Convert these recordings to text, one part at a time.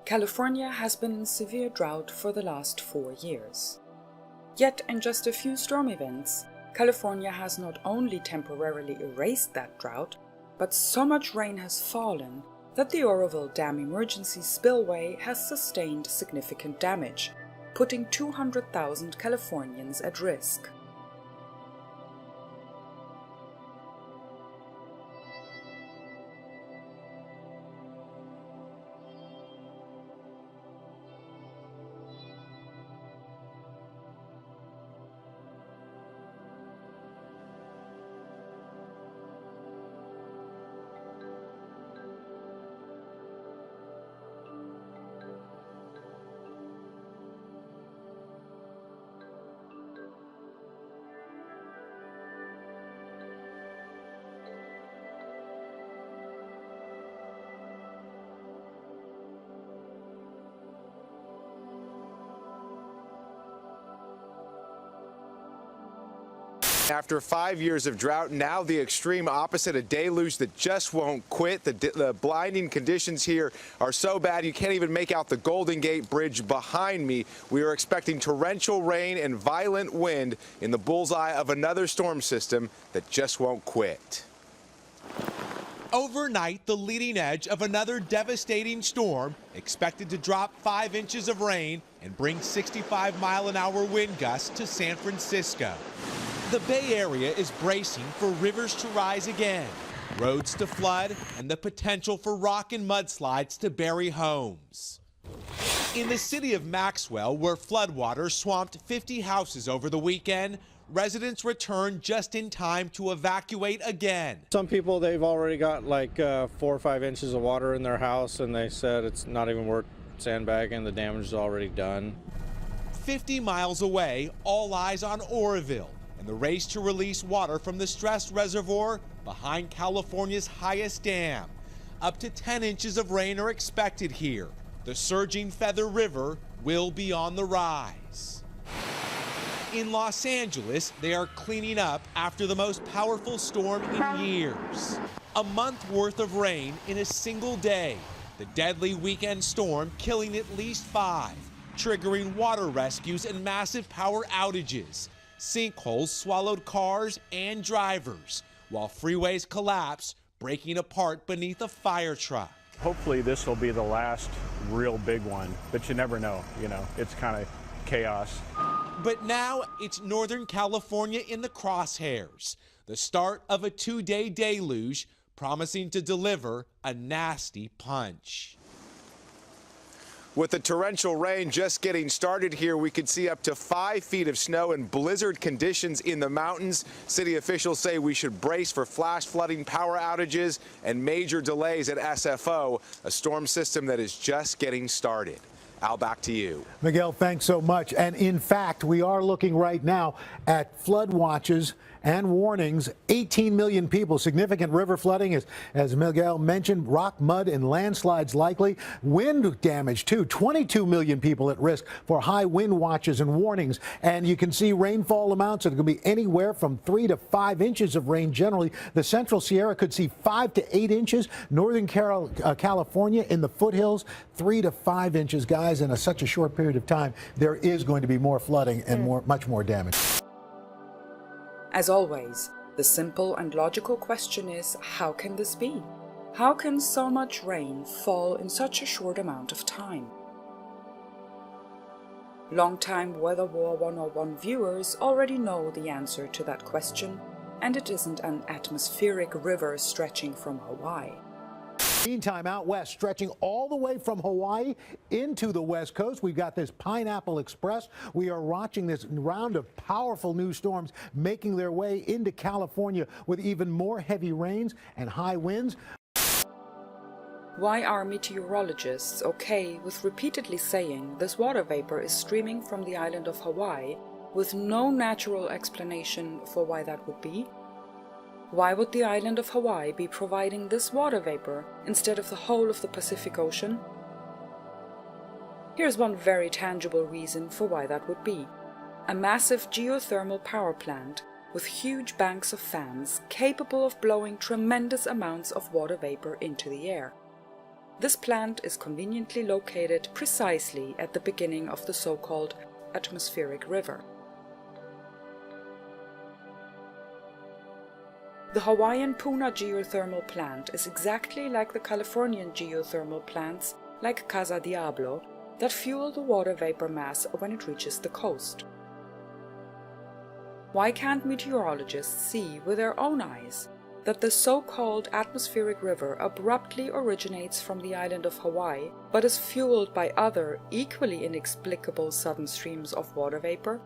California has been in severe drought for the last 4 years. Yet in just a few storm events, California has not only temporarily erased that drought, but so much rain has fallen that the Oroville Dam emergency spillway has sustained significant damage, putting 200,000 Californians at risk. After 5 years of drought, now the extreme opposite, a deluge that just won't quit. The blinding conditions here are so bad you can't even make out the Golden Gate Bridge behind me. We are expecting torrential rain and violent wind in the bullseye of another storm system that just won't quit. Overnight, the leading edge of another devastating storm, expected to drop 5 inches of rain and bring 65-mile-an-hour wind gusts to San Francisco. The Bay Area is bracing for rivers to rise again, roads to flood, and the potential for rock and mudslides to bury homes. In the city of Maxwell, where floodwaters swamped 50 houses over the weekend, residents returned just in time to evacuate again. Some people, they've already got like 4 or 5 inches of water in their house, and they said it's not even worth sandbagging. The damage is already done. 50 miles away, all eyes on Oroville and the race to release water from the stressed reservoir behind California's highest dam. Up to 10 inches of rain are expected here. The surging Feather River will be on the rise. In Los Angeles, they are cleaning up after the most powerful storm in years. A month worth of rain in a single day. The deadly weekend storm killing at least 5, triggering water rescues and massive power outages. Sinkholes swallowed cars and drivers, while freeways collapse, breaking apart beneath a fire truck. Hopefully this will be the last real big one, but you never know, it's kind of chaos. But now it's Northern California in the crosshairs, the start of a 2-day deluge promising to deliver a nasty punch. With the torrential rain just getting started here, we could see up to 5 feet of snow and blizzard conditions in the mountains. City officials say we should brace for flash flooding, power outages, and major delays at SFO, a storm system that is just getting started. Al, back to you. Miguel, thanks so much. And in fact, we are looking right now at flood watches and warnings. 18 million people, significant river flooding, as Miguel mentioned, rock, mud, and landslides likely. Wind damage, too. 22 million people at risk for high wind watches and warnings. And you can see rainfall amounts that could be anywhere from 3 to 5 inches of rain generally. The Central Sierra could see 5 to 8 inches. Northern California in the foothills, 3 to 5 inches, guys, in such a short period of time. There is going to be more flooding and much more damage. As always, the simple and logical question is, how can this be? How can so much rain fall in such a short amount of time? Longtime Weather War 101 viewers already know the answer to that question, and it isn't an atmospheric river stretching from Hawaii. Meantime, out west, stretching all the way from Hawaii into the west coast, we've got this Pineapple Express. We are watching this round of powerful new storms making their way into California with even more heavy rains and high winds. Why are meteorologists okay with repeatedly saying this water vapor is streaming from the island of Hawaii with no natural explanation for why that would be? Why would the island of Hawaii be providing this water vapor instead of the whole of the Pacific Ocean? Here's one very tangible reason for why that would be. A massive geothermal power plant with huge banks of fans capable of blowing tremendous amounts of water vapor into the air. This plant is conveniently located precisely at the beginning of the so-called atmospheric river. The Hawaiian Puna geothermal plant is exactly like the Californian geothermal plants like Casa Diablo that fuel the water vapor mass when it reaches the coast. Why can't meteorologists see with their own eyes that the so-called atmospheric river abruptly originates from the island of Hawaii but is fueled by other, equally inexplicable sudden streams of water vapor?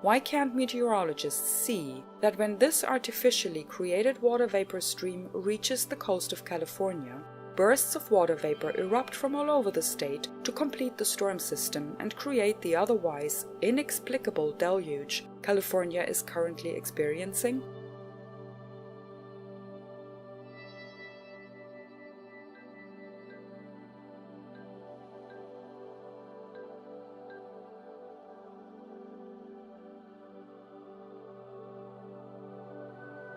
Why can't meteorologists see that when this artificially created water vapor stream reaches the coast of California, bursts of water vapor erupt from all over the state to complete the storm system and create the otherwise inexplicable deluge California is currently experiencing?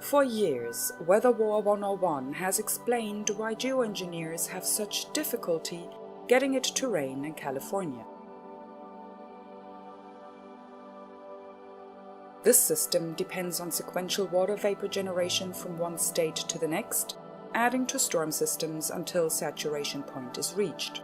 For years, Weather War 101 has explained why geoengineers have such difficulty getting it to rain in California. This system depends on sequential water vapor generation from one state to the next, adding to storm systems until saturation point is reached.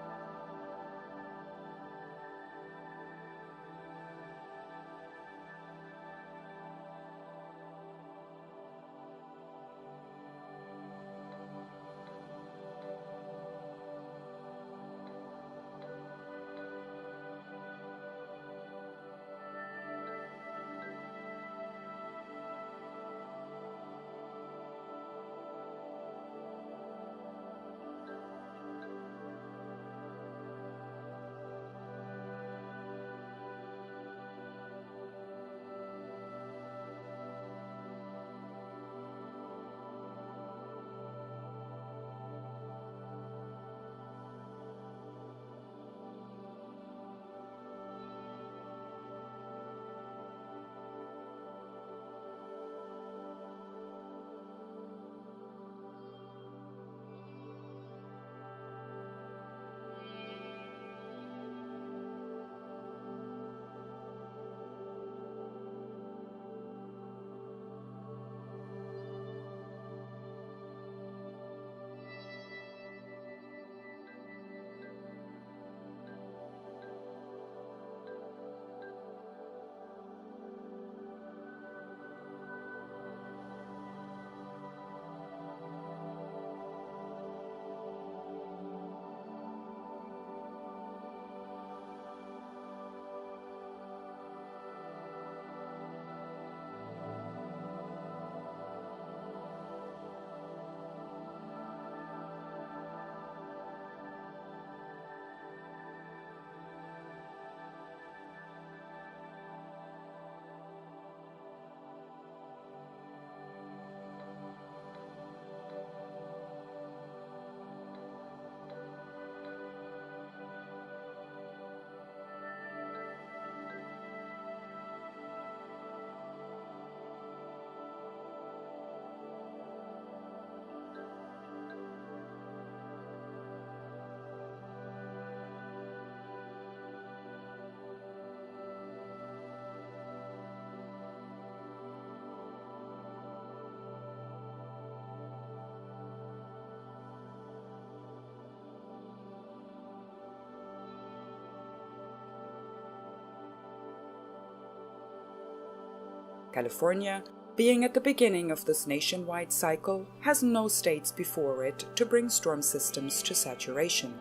California, being at the beginning of this nationwide cycle, has no states before it to bring storm systems to saturation.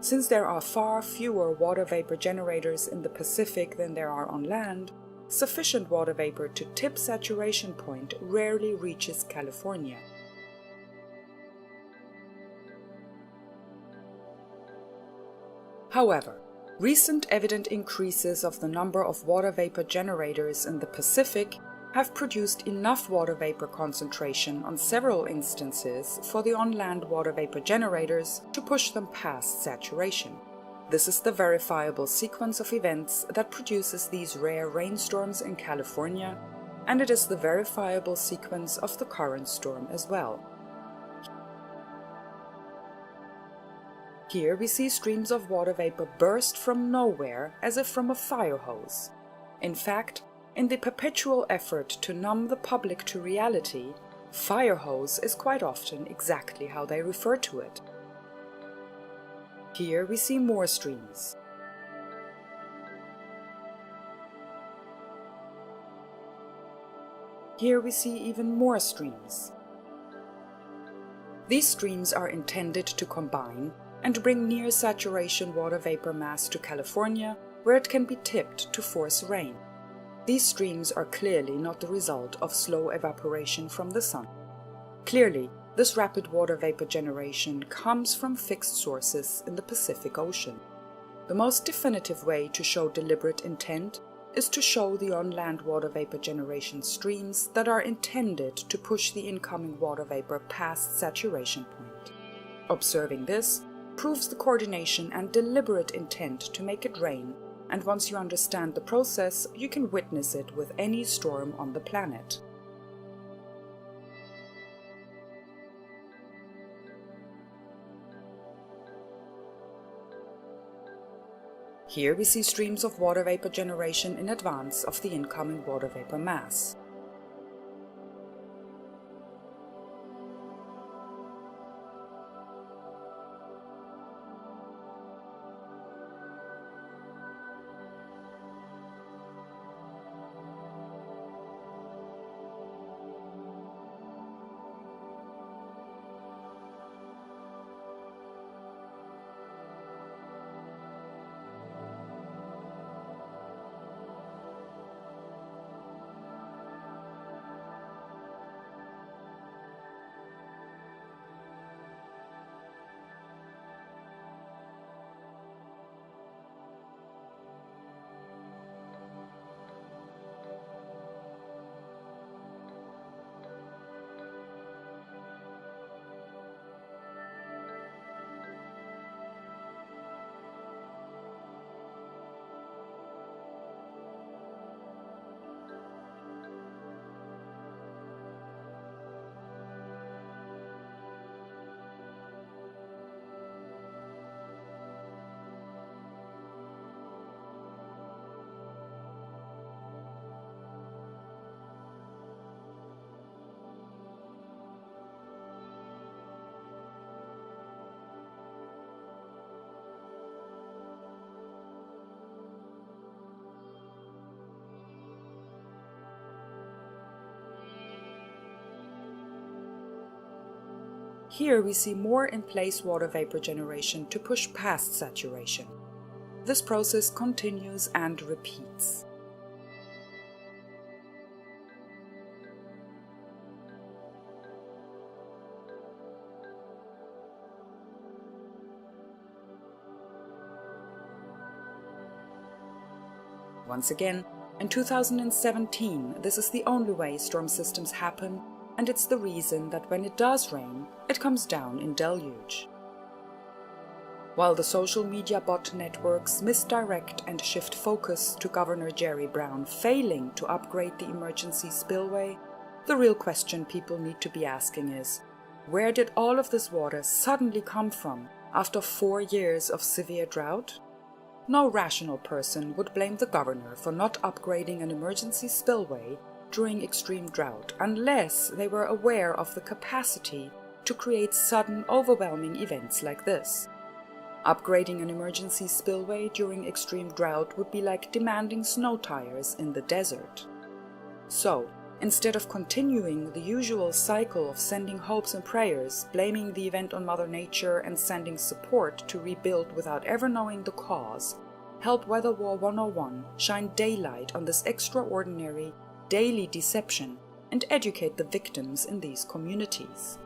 Since there are far fewer water vapor generators in the Pacific than there are on land, sufficient water vapor to tip saturation point rarely reaches California. However, recent evident increases of the number of water vapor generators in the Pacific have produced enough water vapor concentration on several instances for the on-land water vapor generators to push them past saturation. This is the verifiable sequence of events that produces these rare rainstorms in California and it is the verifiable sequence of the current storm as well. Here we see streams of water vapor burst from nowhere as if from a fire hose. In fact, in the perpetual effort to numb the public to reality, fire hose is quite often exactly how they refer to it. Here we see more streams. Here we see even more streams. These streams are intended to combine and bring near saturation water vapor mass to California, where it can be tipped to force rain. These streams are clearly not the result of slow evaporation from the sun. Clearly, this rapid water vapor generation comes from fixed sources in the Pacific Ocean. The most definitive way to show deliberate intent is to show the on-land water vapor generation streams that are intended to push the incoming water vapor past saturation point. Observing this proves the coordination and deliberate intent to make it rain, and once you understand the process, you can witness it with any storm on the planet. Here we see streams of water vapor generation in advance of the incoming water vapor mass. Here we see more in-place water vapor generation to push past saturation. This process continues and repeats. Once again, in 2017, this is the only way storm systems happen, and it's the reason that when it does rain, it comes down in deluge. While the social media bot networks misdirect and shift focus to Governor Jerry Brown failing to upgrade the emergency spillway, the real question people need to be asking is, where did all of this water suddenly come from after 4 years of severe drought? No rational person would blame the governor for not upgrading an emergency spillway during extreme drought unless they were aware of the capacity to create sudden, overwhelming events like this. Upgrading an emergency spillway during extreme drought would be like demanding snow tires in the desert. So, instead of continuing the usual cycle of sending hopes and prayers, blaming the event on Mother Nature, and sending support to rebuild without ever knowing the cause, help Weather War 101 shine daylight on this extraordinary, daily deception and educate the victims in these communities.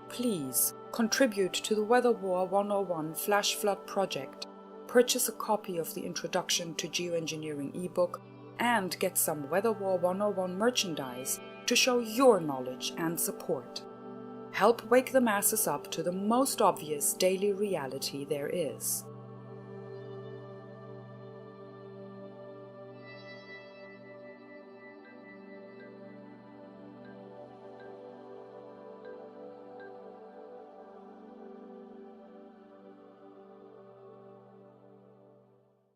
Please contribute to the Weather War 101 Flash Flood project, purchase a copy of the Introduction to Geoengineering ebook, and get some Weather War 101 merchandise to show your knowledge and support. Help wake the masses up to the most obvious daily reality there is.